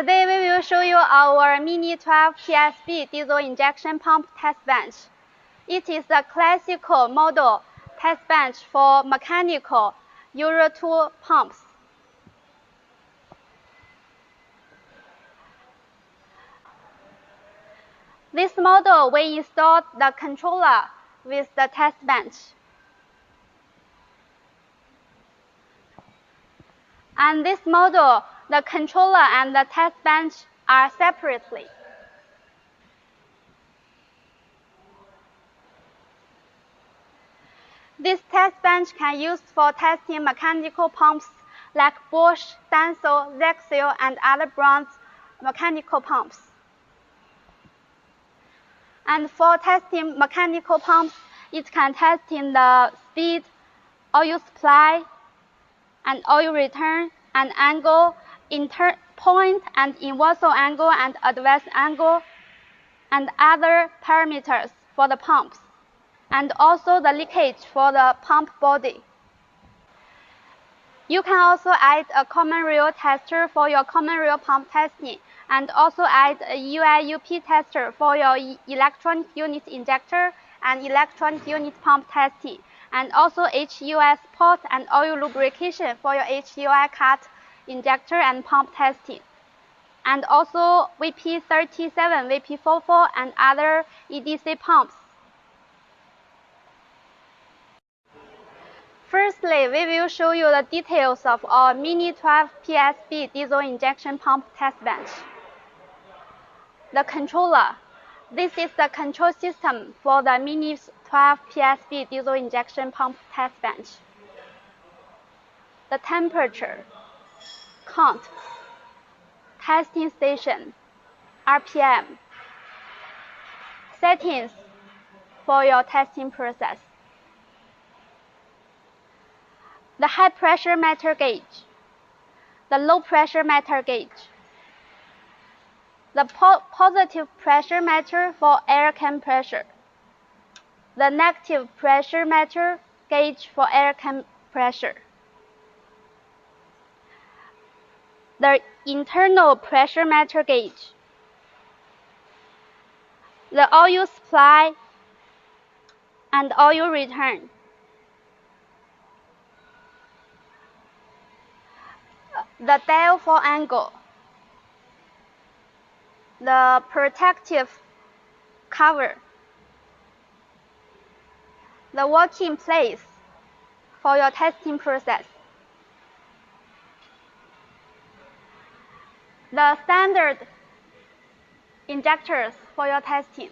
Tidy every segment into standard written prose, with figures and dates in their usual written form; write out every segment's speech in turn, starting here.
Today we will show you our MINI12PSB diesel injection pump test bench. It is a classical model test bench for mechanical Euro 2 pumps. This model, we installed the controller with the test bench. And this model, the controller and the test bench are separately. This test bench can be used for testing mechanical pumps like Bosch, Denso, Zexil, and other brands' mechanical pumps. And for testing mechanical pumps, it can test in the speed, oil supply, and oil return, and angle, point and inversal angle and advance angle, and other parameters for the pumps, and also the leakage for the pump body. You can also add a common rail tester for your common rail pump testing, and also add a UI/UP tester for your electronic unit injector and electronic unit pump testing, and also HUI support and oil lubrication for your HUI cut injector and pump testing, and also VP37, VP44, and other EDC pumps. Firstly, we will show you the details of our MINI12PSB diesel injection pump test bench. The controller. This is the control system for the MINI12PSB diesel injection pump test bench. The temperature, count, testing station, RPM, settings for your testing process. The high pressure meter gauge, the low pressure meter gauge, the positive pressure meter for air compressor, the negative pressure meter gauge for air compressor, the internal pressure meter gauge, the oil supply and oil return, the dial for angle, the protective cover, the working place for your testing process, the standard injectors for your testing,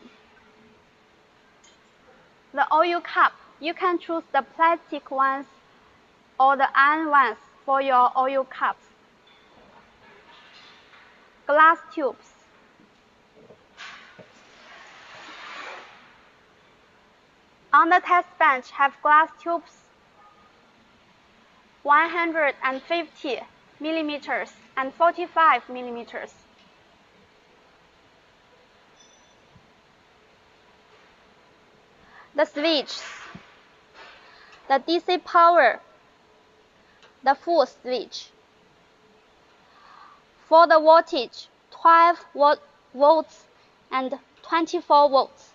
the oil cup. You can choose the plastic ones or the iron ones for your oil cups. Glass tubes. On the test bench have glass tubes 150 millimeters and 45 millimeters. The switches, the DC power, the full switch. For the voltage, 12 volts and 24 volts.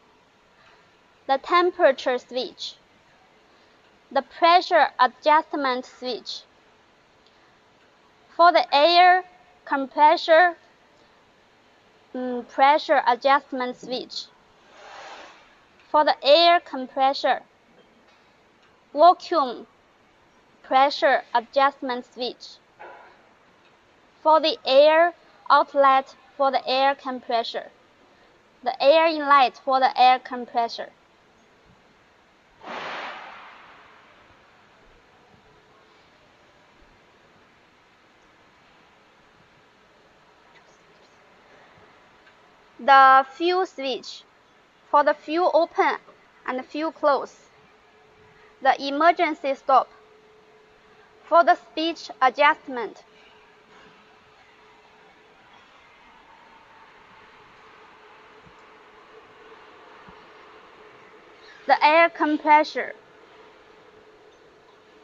The temperature switch, the pressure adjustment switch. For the air compressor, pressure adjustment switch. For the air compressor, vacuum pressure adjustment switch. For the air outlet for the air compressor, the air inlet for the air compressor. The fuel switch for the fuel open and fuel close. The emergency stop for the speed adjustment. The air compressor,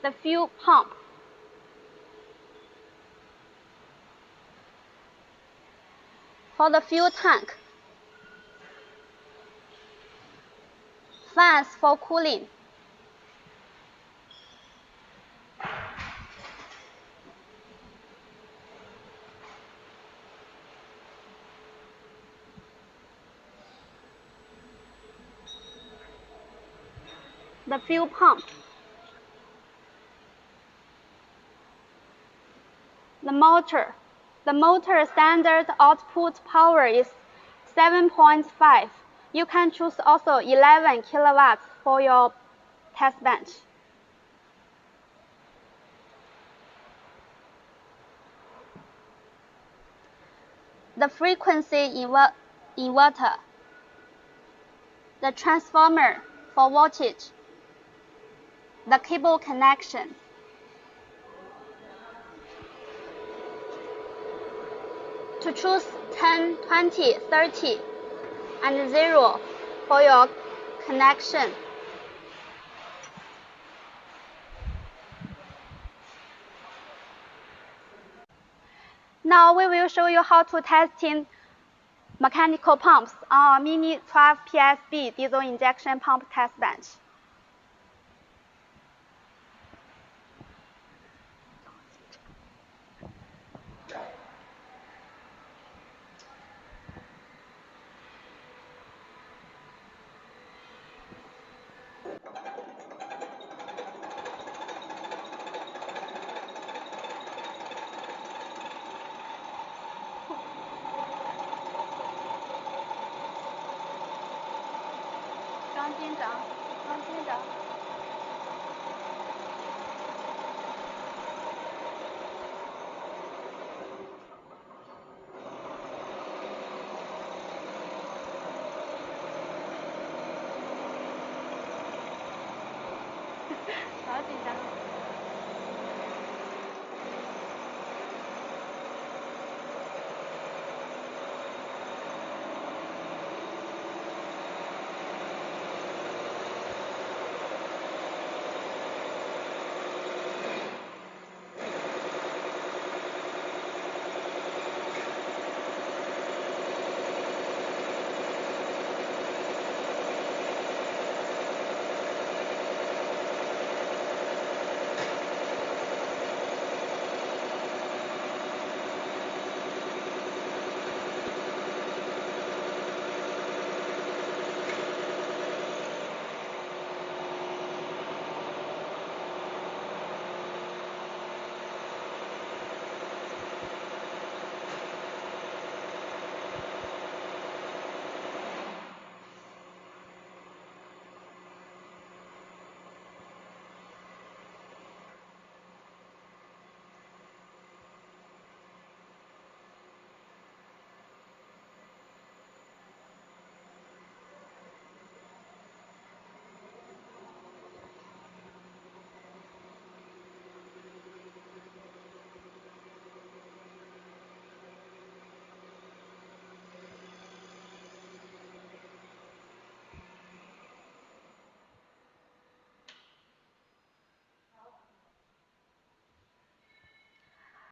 the fuel pump, For the fuel tank, fans for cooling, the fuel pump, the motor. The motor standard output power is 7.5. You can choose also 11 kilowatts for your test bench. The frequency inverter, the transformer for voltage, the cable connection. To choose 10, 20, 30, and 0 for your connection. Now we will show you how to testing mechanical pumps on our MINI12PSB diesel injection pump test bench.张金长，张金长。好紧张。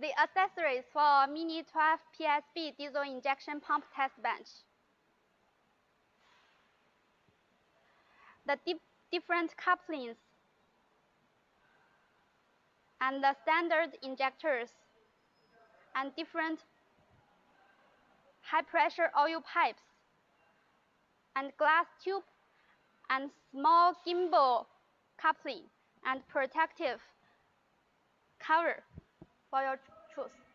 The accessories for MINI12PSB diesel injection pump test bench. The different couplings and the standard injectors and different high pressure oil pipes and glass tube and small gimbal coupling and protective cover for your choice.